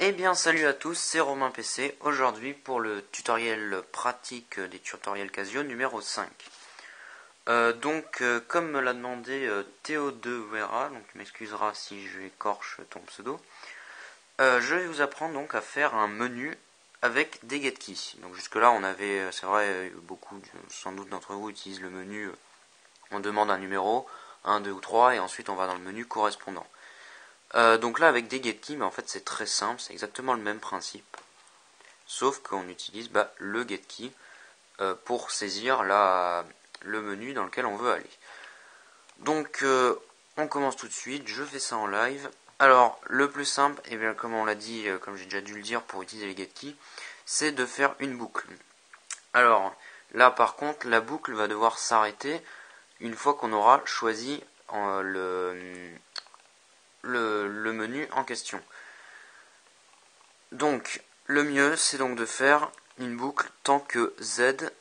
Eh bien salut à tous, c'est Romain PC, aujourd'hui pour le tutoriel pratique des tutoriels Casio numéro 5. Comme me l'a demandé Théo2 Vera, donc il m'excusera si je écorche ton pseudo, je vais vous apprendre donc à faire un menu avec des getkeys. Donc jusque là on avait, c'est vrai, beaucoup, sans doute d'entre vous utilisent le menu, on demande un numéro, 1, 2 ou 3 et ensuite on va dans le menu correspondant. Donc là avec des getkeys, mais en fait c'est très simple, c'est exactement le même principe. Sauf qu'on utilise le getkey pour saisir le menu dans lequel on veut aller. Donc on commence tout de suite, je fais ça en live. Alors le plus simple, et bien comme on l'a dit, comme j'ai déjà dû le dire pour utiliser les getkeys, c'est de faire une boucle. Alors là par contre, la boucle va devoir s'arrêter une fois qu'on aura choisi le menu en question. Donc le mieux c'est donc de faire une boucle tant que z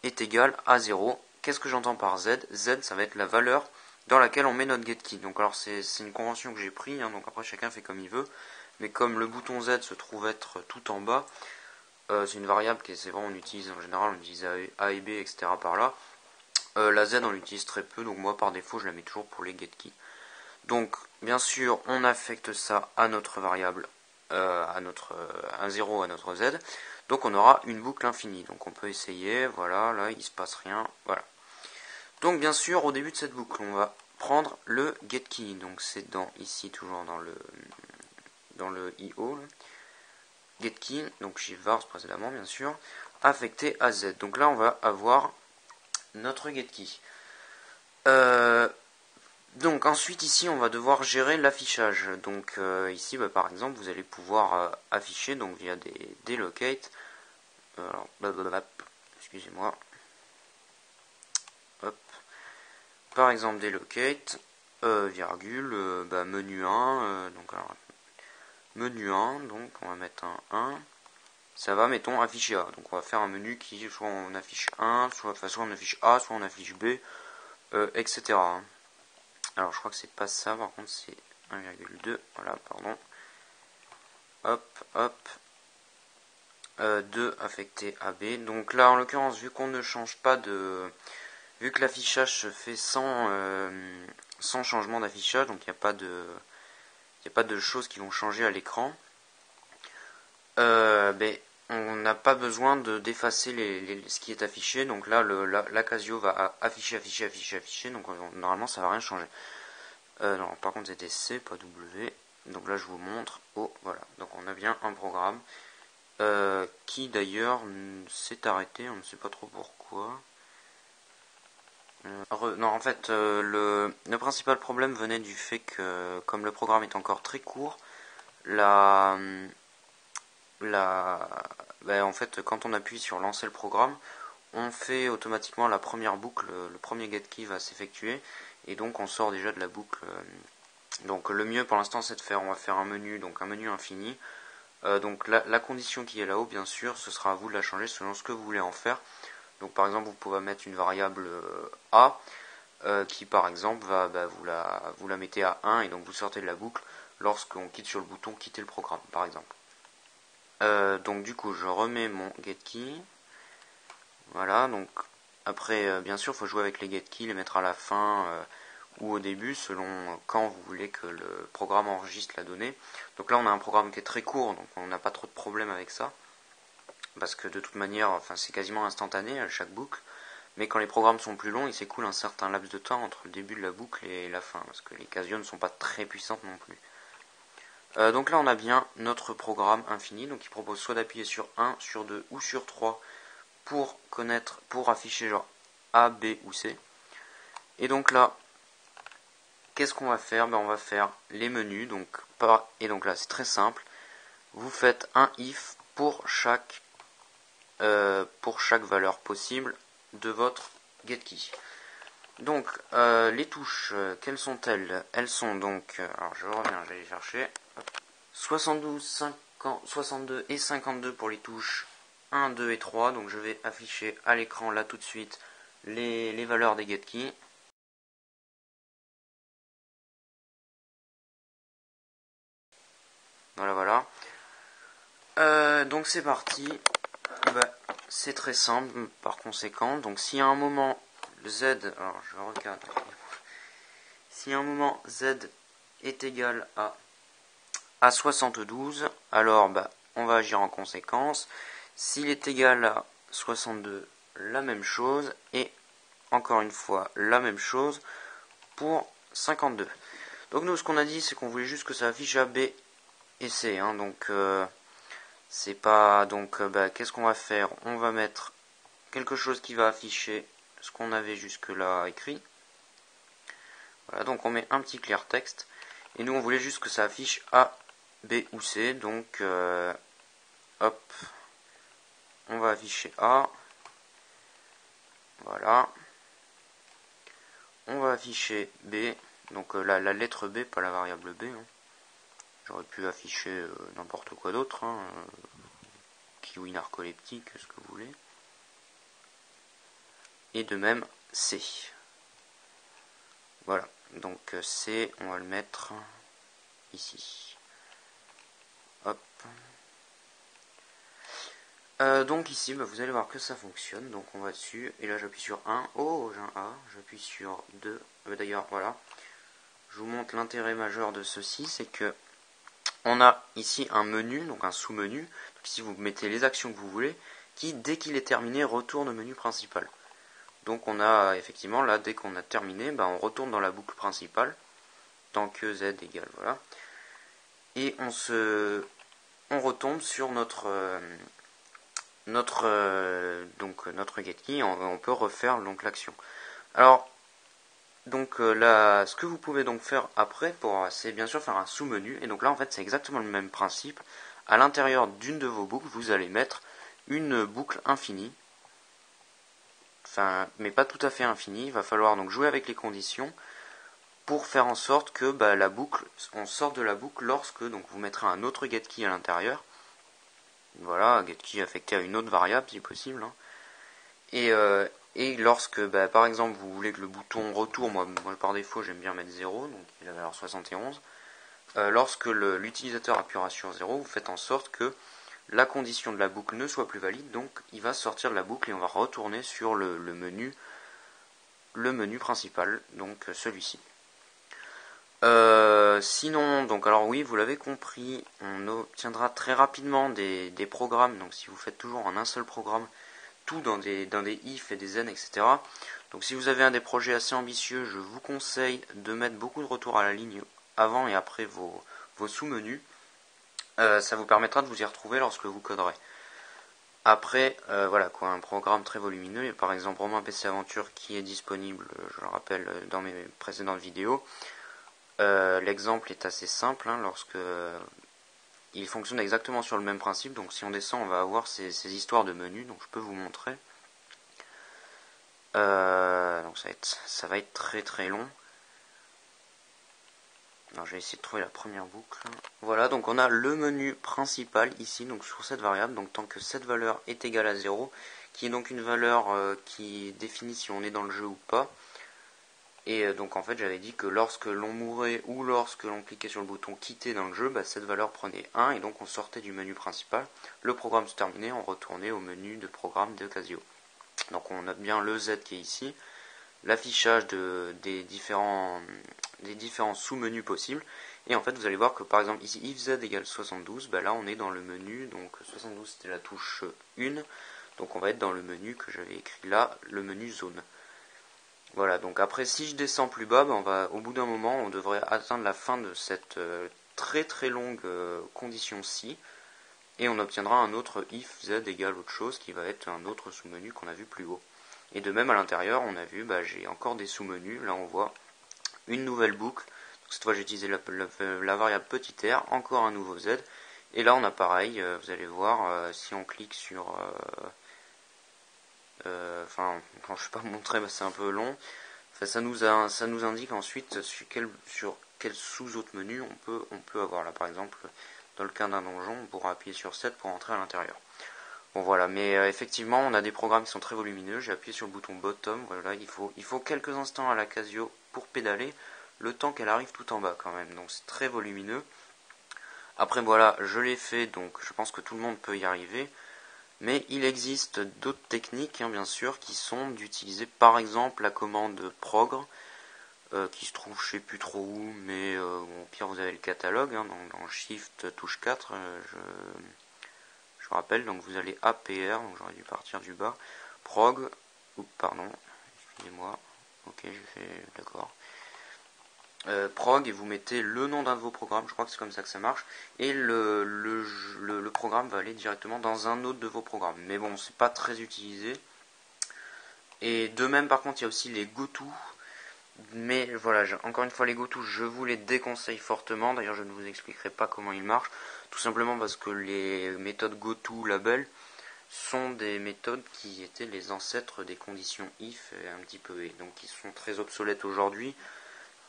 est égal à 0. Qu'est-ce que j'entends par z? Z ça va être la valeur dans laquelle on met notre getkey. Donc alors c'est une convention que j'ai pris, donc après chacun fait comme il veut. Mais comme le bouton Z se trouve être tout en bas, c'est une variable qui c'est vrai on utilise en général, on utilise A et B, etc. par là. La Z on l'utilise très peu, donc moi par défaut je la mets toujours pour les getkeys. Donc bien sûr on affecte ça à notre variable, un 0 à notre Z. Donc on aura une boucle infinie. Donc on peut essayer, voilà, là il se passe rien, voilà. Donc bien sûr au début de cette boucle on va prendre le getkey. Donc c'est ici toujours dans le IO. Getkey, donc chez vars précédemment bien sûr, affecté à Z. Donc là on va avoir notre getkey. Donc ensuite ici on va devoir gérer l'affichage. Donc ici par exemple vous allez pouvoir afficher donc via des locate. Alors excusez-moi. Hop. Par exemple des locate, virgule, menu 1, donc alors, menu 1, donc on va mettre un 1. Ça va, mettons, afficher A. Donc on va faire un menu qui soit on affiche 1, soit on affiche A, soit on affiche B, etc. Alors je crois que c'est pas ça, par contre c'est 1,2, voilà, pardon. Hop, hop. 2 affecté à B. Donc là en l'occurrence, vu qu'on ne change pas de... Vu que l'affichage se fait sans changement d'affichage, donc il n'y a pas de choses qui vont changer à l'écran, on n'a pas besoin d'effacer ce qui est affiché. Donc là la Casio va afficher, donc normalement ça va rien changer. Non, par contre c'était C, pas W. Donc là je vous montre. Oh voilà, donc on a bien un programme qui d'ailleurs s'est arrêté, on ne sait pas trop pourquoi. Non, en fait, le principal problème venait du fait que, comme le programme est encore très court, en fait, quand on appuie sur lancer le programme, on fait automatiquement la première boucle, le premier getkey va s'effectuer, et donc on sort déjà de la boucle. Donc le mieux pour l'instant c'est on va faire un menu, donc un menu infini. Donc la condition qui est là-haut, bien sûr, ce sera à vous de la changer selon ce que vous voulez en faire. Donc par exemple, vous pouvez mettre une variable A, qui par exemple vous la mettez à 1 et donc vous sortez de la boucle lorsqu'on quitte sur le bouton quitter le programme par exemple. Donc du coup je remets mon getkey. Voilà, donc après bien sûr il faut jouer avec les getkeys, les mettre à la fin ou au début selon quand vous voulez que le programme enregistre la donnée. Donc là on a un programme qui est très court, donc on n'a pas trop de problème avec ça. Parce que de toute manière, enfin c'est quasiment instantané à chaque boucle. Mais quand les programmes sont plus longs, il s'écoule un certain laps de temps entre le début de la boucle et la fin, parce que les Casio ne sont pas très puissantes non plus. Donc là on a bien notre programme infini, donc il propose soit d'appuyer sur 1, sur 2 ou sur 3 pour afficher genre A, B ou C. Et donc là, qu'est-ce qu'on va faire? On va faire les menus, et donc là c'est très simple, vous faites un if pour chaque valeur possible de votre getkey. Donc les touches, quelles sont-elles? Elles sont donc, alors je reviens, je vais les chercher, 62 et 52 pour les touches 1, 2 et 3, donc je vais afficher à l'écran là tout de suite les valeurs des getkeys. Voilà. Donc c'est parti. C'est très simple par conséquent. Donc si à un moment z, alors je regarde, si à un moment z est égal à 72, alors on va agir en conséquence. S'il est égal à 62, la même chose, et encore une fois la même chose pour 52. Donc nous ce qu'on a dit c'est qu'on voulait juste que ça affiche A, B et C, hein, donc c'est pas, donc qu'est-ce qu'on va faire? On va mettre quelque chose qui va afficher ce qu'on avait jusque là écrit. Voilà, donc on met un petit clear texte, et nous on voulait juste que ça affiche A, B ou C, donc hop, on va afficher A, voilà, on va afficher B, donc la lettre B, pas la variable B, hein. J'aurais pu afficher n'importe quoi d'autre, hein, kiwi narcoleptique, ce que vous voulez, et de même C. Voilà, donc C, on va le mettre ici. Hop. Donc ici, vous allez voir que ça fonctionne. Donc on va dessus, et là j'appuie sur 1. Oh, j'ai un A. J'appuie sur 2. D'ailleurs, voilà. Je vous montre l'intérêt majeur de ceci, c'est que on a ici un menu, donc un sous-menu. Donc ici, vous mettez les actions que vous voulez, qui, dès qu'il est terminé, retourne au menu principal. Donc on a effectivement, là, dès qu'on a terminé, on retourne dans la boucle principale, tant que z égale, voilà. Et on retombe sur notre GetKey, on peut refaire donc l'action. Alors, donc là, ce que vous pouvez donc faire après, c'est bien sûr faire un sous-menu. Et donc là, en fait, c'est exactement le même principe. À l'intérieur d'une de vos boucles, vous allez mettre une boucle infinie. Enfin, mais pas tout à fait infinie. Il va falloir donc jouer avec les conditions pour faire en sorte que la boucle, on sorte de la boucle lorsque donc vous mettrez un autre getKey à l'intérieur. Voilà, getKey affecté à une autre variable si possible, hein. Et lorsque, par exemple, vous voulez que le bouton retour, moi par défaut j'aime bien mettre 0, donc il a la valeur 71, lorsque l'utilisateur appuiera sur 0, vous faites en sorte que la condition de la boucle ne soit plus valide, donc il va sortir de la boucle et on va retourner sur le menu principal, donc celui-ci. Sinon, donc alors oui, vous l'avez compris, on obtiendra très rapidement des programmes, donc si vous faites toujours en un seul programme, tout dans des if et des n, etc. Donc si vous avez un des projets assez ambitieux, je vous conseille de mettre beaucoup de retours à la ligne avant et après vos sous-menus. Ça vous permettra de vous y retrouver lorsque vous coderez. Après, voilà quoi, un programme très volumineux, par exemple Romain PC Aventure qui est disponible, je le rappelle, dans mes précédentes vidéos. L'exemple est assez simple, hein, lorsque il fonctionne exactement sur le même principe. Donc si on descend, on va avoir ces histoires de menus, donc je peux vous montrer. Donc ça va être très très long. Alors, je vais essayer de trouver la première boucle. Voilà, donc on a le menu principal ici, donc sur cette variable, donc tant que cette valeur est égale à 0, qui est donc une valeur qui définit si on est dans le jeu ou pas. Et donc en fait j'avais dit que lorsque l'on mourait ou lorsque l'on cliquait sur le bouton quitter dans le jeu, cette valeur prenait 1 et donc on sortait du menu principal. Le programme se terminait, on retournait au menu de programme de Casio. Donc on note bien le Z qui est ici, l'affichage des différents sous-menus possibles. Et en fait vous allez voir que par exemple ici if z égale 72, là on est dans le menu, donc 72 c'était la touche 1, donc on va être dans le menu que j'avais écrit là, le menu zone. Voilà, donc après si je descends plus bas, au bout d'un moment on devrait atteindre la fin de cette très très longue condition si, et on obtiendra un autre if z égale autre chose qui va être un autre sous-menu qu'on a vu plus haut. Et de même à l'intérieur on a vu, j'ai encore des sous-menus, là on voit une nouvelle boucle, donc cette fois j'ai utilisé la variable petit r, encore un nouveau z, et là on a pareil, vous allez voir, si on clique sur... enfin, quand je ne vais pas vous montrer, c'est un peu long. Enfin, ça nous indique ensuite sur quel sous-autre menu on peut avoir. Là, par exemple, dans le cas d'un donjon, on pourra appuyer sur 7 pour entrer à l'intérieur. Bon, voilà, mais effectivement, on a des programmes qui sont très volumineux. J'ai appuyé sur le bouton bottom. Voilà, il faut quelques instants à la Casio pour pédaler, le temps qu'elle arrive tout en bas quand même. Donc, c'est très volumineux. Après voilà, je l'ai fait, donc je pense que tout le monde peut y arriver. Mais il existe d'autres techniques, hein, bien sûr, qui sont d'utiliser par exemple la commande progr, qui se trouve je sais plus trop où, mais bon, au pire vous avez le catalogue, hein, dans Shift touche 4, je vous rappelle, donc vous allez APR, donc j'aurais dû partir du bas, prog, pardon, excusez-moi, ok j'ai fait, d'accord, prog, et vous mettez le nom d'un de vos programmes, je crois que c'est comme ça que ça marche, et le programme va aller directement dans un autre de vos programmes. Mais bon, c'est pas très utilisé. Et de même, par contre, il y a aussi les GoTo. Mais voilà, encore une fois, les GoTo, je vous les déconseille fortement. D'ailleurs, je ne vous expliquerai pas comment ils marchent. Tout simplement parce que les méthodes GoTo label sont des méthodes qui étaient les ancêtres des conditions if et un petit peu et, donc qui sont très obsolètes aujourd'hui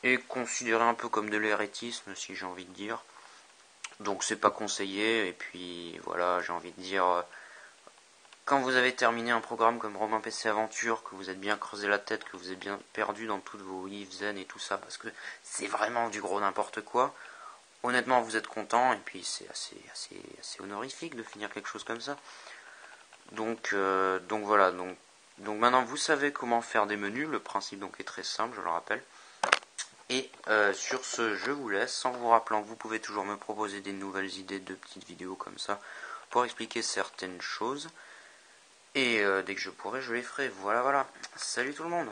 et considérées un peu comme de l'hérétisme, si j'ai envie de dire. Donc c'est pas conseillé. Et puis voilà, j'ai envie de dire, quand vous avez terminé un programme comme Romain PC Aventure, que vous êtes bien creusé la tête, que vous êtes bien perdu dans toutes vos if, zen et tout ça, parce que c'est vraiment du gros n'importe quoi, honnêtement vous êtes content, et puis c'est assez honorifique de finir quelque chose comme ça. Donc voilà, donc maintenant vous savez comment faire des menus, le principe donc est très simple, je le rappelle. Et sur ce, je vous laisse, en vous rappelant que vous pouvez toujours me proposer des nouvelles idées de petites vidéos comme ça, pour expliquer certaines choses. Et dès que je pourrai, je les ferai. Voilà, voilà. Salut tout le monde.